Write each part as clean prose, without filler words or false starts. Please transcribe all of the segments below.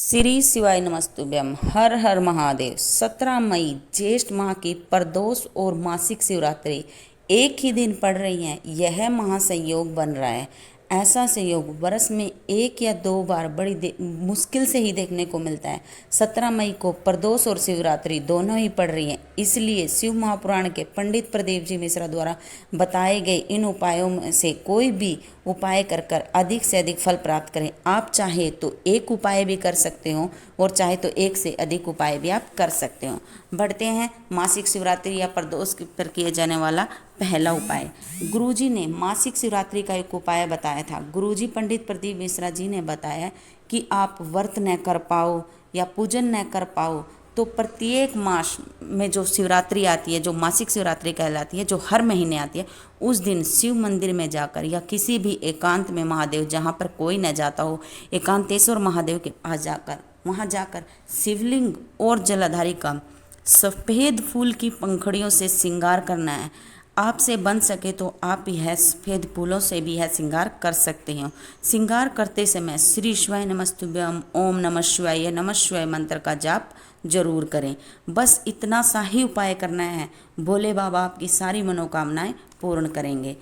श्री शिवाय नमस्तुभ्यम। हर हर महादेव। 17 मई ज्येष्ठ माह की प्रदोष और मासिक शिवरात्रि एक ही दिन पड़ रही है। यह महासंयोग बन रहा है। ऐसा संयोग वर्ष में एक या दो बार बड़ी मुश्किल से ही देखने को मिलता है। 17 मई को प्रदोष और शिवरात्रि दोनों ही पड़ रही हैं। इसलिए शिव महापुराण के पंडित प्रदीप जी मिश्रा द्वारा बताए गए इन उपायों में से कोई भी उपाय कर कर अधिक से अधिक फल प्राप्त करें। आप चाहे तो एक उपाय भी कर सकते हो और चाहे तो एक से अधिक उपाय भी आप कर सकते हो। बढ़ते हैं मासिक शिवरात्रि या प्रदोष पर किए जाने वाला पहला उपाय। गुरुजी ने मासिक शिवरात्रि का एक उपाय बताया था। गुरुजी पंडित प्रदीप मिश्रा जी ने बताया कि आप व्रत न कर पाओ या पूजन न कर पाओ तो प्रत्येक मास में जो शिवरात्रि आती है, जो मासिक शिवरात्रि कहलाती है, जो हर महीने आती है, उस दिन शिव मंदिर में जाकर या किसी भी एकांत में महादेव जहाँ पर कोई न जाता हो, एकांतेश्वर महादेव के पास जाकर वहाँ जाकर शिवलिंग और जलाधारी का सफ़ेद फूल की पंखड़ियों से श्रृंगार करना है। आपसे बन सके तो आप यह सफ़ेद फूलों से भी यह श्रृंगार कर सकते हो। श्रृंगार करते समय श्री शिवाय नमस्तुभ्यम, ओम नमः शिवाय, नमः शिवाय मंत्र का जाप जरूर करें। बस इतना सा ही उपाय करना है। भोले बाबा आपकी सारी मनोकामनाएं पूर्ण करेंगे।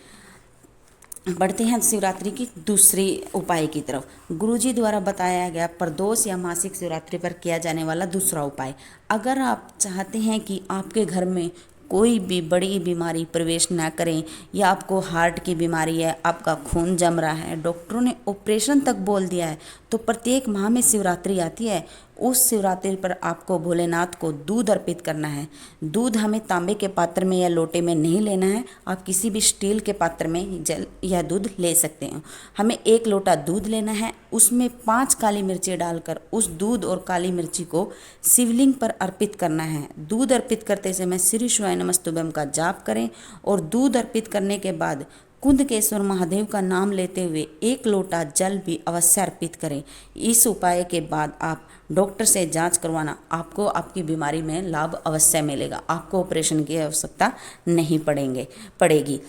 बढ़ते हैं शिवरात्रि की दूसरी उपाय की तरफ। गुरुजी द्वारा बताया गया प्रदोष या मासिक शिवरात्रि पर किया जाने वाला दूसरा उपाय। अगर आप चाहते हैं कि आपके घर में कोई भी बड़ी बीमारी प्रवेश ना करें या आपको हार्ट की बीमारी है, आपका खून जम रहा है, डॉक्टरों ने ऑपरेशन तक बोल दिया है, तो प्रत्येक माह में शिवरात्रि आती है। उस शिवरात्रि पर आपको भोलेनाथ को दूध अर्पित करना है। दूध हमें तांबे के पात्र में या लोटे में नहीं लेना है। आप किसी भी स्टील के पात्र में जल या दूध ले सकते हैं। हमें 1 लोटा दूध लेना है। उसमें 5 काली मिर्ची डालकर उस दूध और काली मिर्ची को शिवलिंग पर अर्पित करना है। दूध अर्पित करते समय श्री शिवाय नमस्तुभ्यम का जाप करें और दूध अर्पित करने के बाद कुंदकेश्वर महादेव का नाम लेते हुए 1 लोटा जल भी अवश्य अर्पित करें। इस उपाय के बाद आप डॉक्टर से जांच करवाना, आपको आपकी बीमारी में लाभ अवश्य मिलेगा। आपको ऑपरेशन की आवश्यकता नहीं पड़ेगी।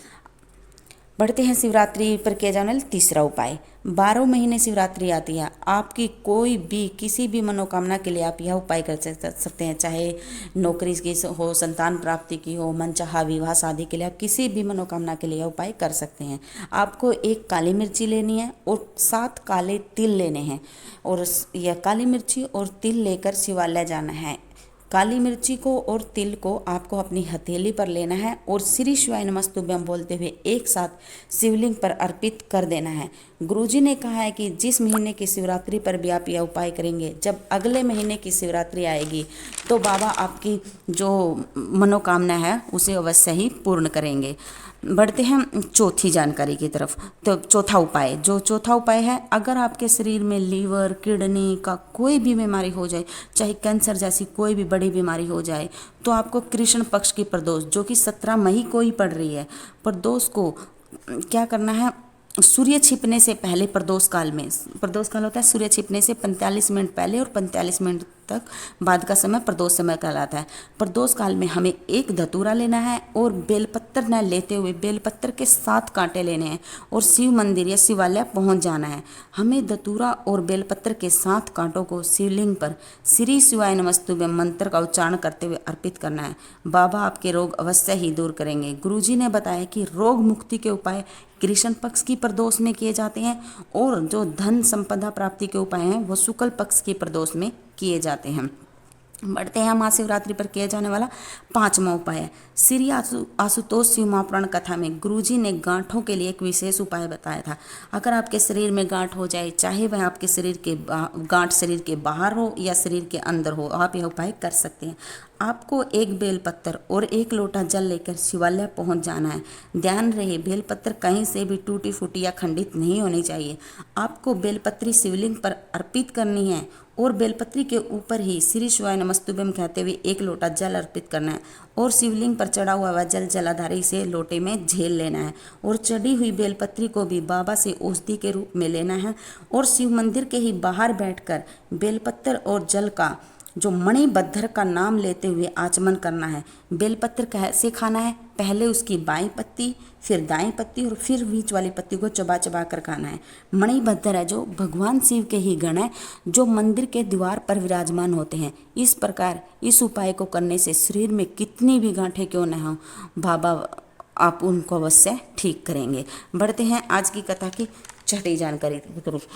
बढ़ते हैं शिवरात्रि पर किया जाने वाला तीसरा उपाय। 12 महीने शिवरात्रि आती है। आपकी कोई भी किसी भी मनोकामना के लिए आप यह उपाय कर सकते हैं। चाहे नौकरी की हो, संतान प्राप्ति की हो, मनचाहा विवाह शादी के लिए, आप किसी भी मनोकामना के लिए यह उपाय कर सकते हैं। आपको 1 काली मिर्ची लेनी है और 7 काले तिल लेने हैं और यह काली मिर्ची और तिल लेकर शिवालय जाना है। काली मिर्ची को और तिल को आपको अपनी हथेली पर लेना है और श्री शिवाय नमस्तुभ्यम बोलते हुए एक साथ शिवलिंग पर अर्पित कर देना है। गुरुजी ने कहा है कि जिस महीने की शिवरात्रि पर भी आप यह उपाय करेंगे, जब अगले महीने की शिवरात्रि आएगी तो बाबा आपकी जो मनोकामना है उसे अवश्य ही पूर्ण करेंगे। बढ़ते हैं चौथी जानकारी की तरफ। तो चौथा उपाय है, अगर आपके शरीर में लीवर, किडनी का कोई भी बीमारी हो जाए, चाहे कैंसर जैसी कोई भी बड़ी बीमारी हो जाए, तो आपको कृष्ण पक्ष की प्रदोष जो कि 17 मई को ही पड़ रही है, प्रदोष को क्या करना है, सूर्य छिपने से पहले प्रदोष काल होता है सूर्य छिपने से 45 मिनट पहले और 45 मिनट तक बाद का समय प्रदोष समय कहलाता है। प्रदोष काल में हमें 1 धतूरा लेना है और बेलपत्तर न लेते हुए बेलपत्तर के 7 कांटे लेने हैं और शिव मंदिर या शिवालय पहुंच जाना है। हमें धतूरा और बेलपत्तर के 7 कांटों को शिवलिंग पर श्री शिवाय नमस्तुभ्यम मंत्र का उच्चारण करते हुए अर्पित करना है। बाबा आपके रोग अवश्य ही दूर करेंगे। गुरुजी ने बताया कि रोग मुक्ति के उपाय कृष्ण पक्ष की प्रदोष में किए जाते हैं और जो धन संपदा प्राप्ति के उपाय हैं वो शुक्ल पक्ष की प्रदोष में किए जाते हैं। बढ़ते हैं महाशिवरात्रि पर किया जाने वाला 5वां उपाय है। श्री आशुतोष शिव महापुराण कथा में गुरुजी ने गांठों के लिए एक विशेष उपाय बताया था। अगर आपके शरीर में गांठ हो जाए, चाहे वह आपके शरीर के गांठ शरीर के बाहर हो या शरीर के अंदर हो, आप यह उपाय कर सकते हैं। आपको 1 बेलपत्तर और 1 लोटा जल लेकर शिवालय पहुंच जाना है। ध्यान रहे बेलपत्र कहीं से भी टूटी फूटी या खंडित नहीं होनी चाहिए। आपको बेलपत्री शिवलिंग पर अर्पित करनी है और बेलपत्री के ऊपर ही श्री शिवाय नमस्तुभ्यम कहते हुए 1 लोटा जल अर्पित करना है और शिवलिंग पर चढ़ा हुआ वह जल जलाधारी से लोटे में झेल लेना है और चढ़ी हुई बेलपत्री को भी बाबा से औषधि के रूप में लेना है और शिव मंदिर के ही बाहर बैठकर बेलपत्र और जल का जो मणिबद्धर का नाम लेते हुए आचमन करना है। बेलपत्र कैसे खाना है? पहले उसकी बाईं पत्ती, फिर दाईं पत्ती और फिर बीच वाली पत्ती को चबा चबा कर खाना है। मणिबद्धर है जो भगवान शिव के ही गण है, जो मंदिर के द्वार पर विराजमान होते हैं। इस प्रकार इस उपाय को करने से शरीर में कितनी भी गांठें क्यों न हो, बाबा आप उनको अवश्य ठीक करेंगे। बढ़ते हैं आज की कथा की छठी जानकारी की तरफ।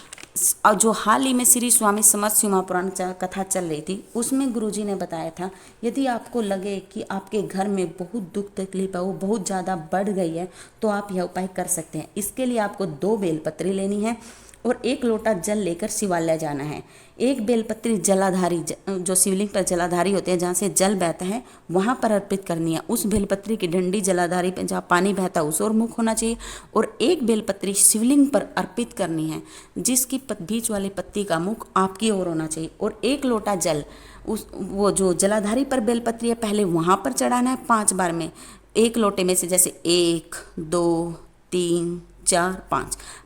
और जो हाल ही में श्री स्वामी समर्थ शिव महापुराण कथा चल रही थी, उसमें गुरुजी ने बताया था, यदि आपको लगे कि आपके घर में बहुत दुख तकलीफ है, वो बहुत ज़्यादा बढ़ गई है, तो आप यह उपाय कर सकते हैं। इसके लिए आपको 2 बेलपत्री लेनी है और 1 लोटा जल लेकर शिवालय जाना है। 1 बेलपत्री जलाधारी, जो शिवलिंग पर जलाधारी होते हैं, जहाँ से जल बहता है वहाँ पर अर्पित करनी है। उस बेलपत्री की डंडी जलाधारी पर जहाँ पानी बहता है उस ओर मुख होना चाहिए, और 1 बेलपत्री शिवलिंग पर अर्पित करनी है, जिसकी बीच वाली पत्ती का मुख आपकी ओर होना चाहिए। और 1 लोटा जल उस वो जो जलाधारी पर बेलपत्री है पहले वहाँ पर चढ़ाना है 5 बार में। 1 लोटे में से जैसे 1, 2, 3, 4,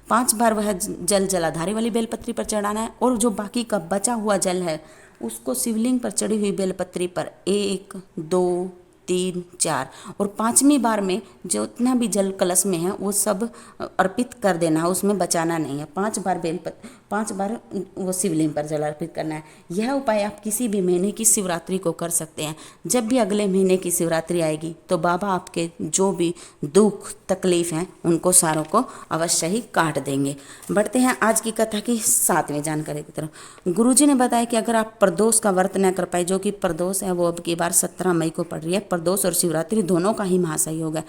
5 बार वह जल जलाधारी वाली बेलपत्री पर चढ़ाना है, और जो बाकी का बचा हुआ जल है उसको शिवलिंग पर चढ़ी हुई बेलपत्री पर 1, 2, 3, 4 और 5वीं बार में जो इतना भी जल कलश में है वो सब अर्पित कर देना है, उसमें बचाना नहीं है। 5 बार वो शिवलिंग पर जल अर्पित करना है। यह उपाय आप किसी भी महीने की शिवरात्रि को कर सकते हैं। जब भी अगले महीने की शिवरात्रि आएगी तो बाबा आपके जो भी दुख तकलीफ हैं उनको सारों को अवश्य ही काट देंगे। बढ़ते हैं आज की कथा की 7वीं जानकारी की तरफ। गुरुजी ने बताया कि अगर आप प्रदोष का व्रत न कर पाए, जो कि प्रदोष है वो अब की बार 17 मई को पड़ रही है। प्रदोष और शिवरात्रि दोनों का ही महासंयोग है।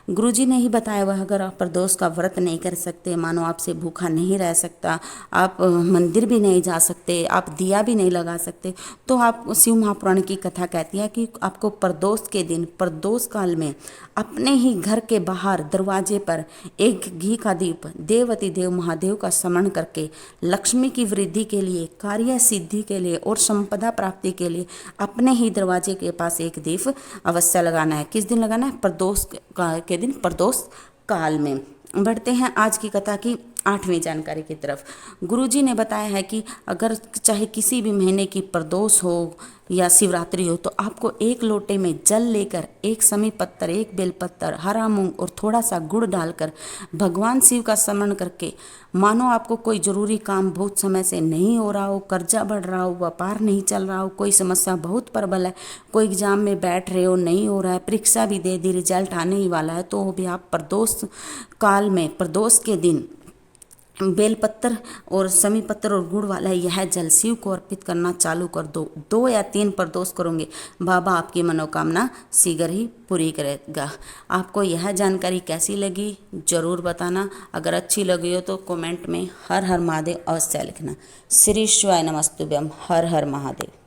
गुरुजी ने ही बताया वह अगर आप प्रदोष का व्रत नहीं कर सकते, मानो आपसे भूखा नहीं रह सकता, आप मंदिर भी नहीं जा सकते, आप दिया भी नहीं लगा सकते, तो आप शिव महापुराण की कथा कहती है कि आपको प्रदोष के दिन, प्रदोष काल में अपने ही घर के बाहर दरवाजे पर 1 घी का दीप देवती देव महादेव का स्मरण करके लक्ष्मी की वृद्धि के लिए, कार्य सिद्धि के लिए और संपदा प्राप्ति के लिए अपने ही दरवाजे के पास 1 दीप अवश्य लगाना है। किस दिन लगाना है? प्रदोष के दिन, प्रदोष काल में। बढ़ते हैं आज की कथा की 8वीं जानकारी की तरफ। गुरुजी ने बताया है कि अगर चाहे किसी भी महीने की प्रदोष हो या शिवरात्रि हो, तो आपको 1 लोटे में जल लेकर 1 समी पत्तर, 1 बेलपत्तर, हरा मूंग और थोड़ा सा गुड़ डालकर भगवान शिव का स्मरण करके, मानो आपको कोई जरूरी काम बहुत समय से नहीं हो रहा हो, कर्जा बढ़ रहा हो, व्यापार नहीं चल रहा हो, कोई समस्या बहुत प्रबल है, कोई एग्जाम में बैठ रहे हो नहीं हो रहा है, परीक्षा भी दे दी, रिजल्ट आने ही वाला है, तो भी आप प्रदोष काल में, प्रदोष के दिन बेलपत्तर और समी पत्तर और गुड़ वाला यह जल शिव को अर्पित करना चालू कर दो। 2 या 3 प्रदोष करोगे, बाबा आपकी मनोकामना शीघ्र ही पूरी करेगा। आपको यह जानकारी कैसी लगी जरूर बताना। अगर अच्छी लगी हो तो कमेंट में हर हर महादेव अवश्य लिखना। श्री शिवाय नमस्तुभ्यम। हर हर महादेव।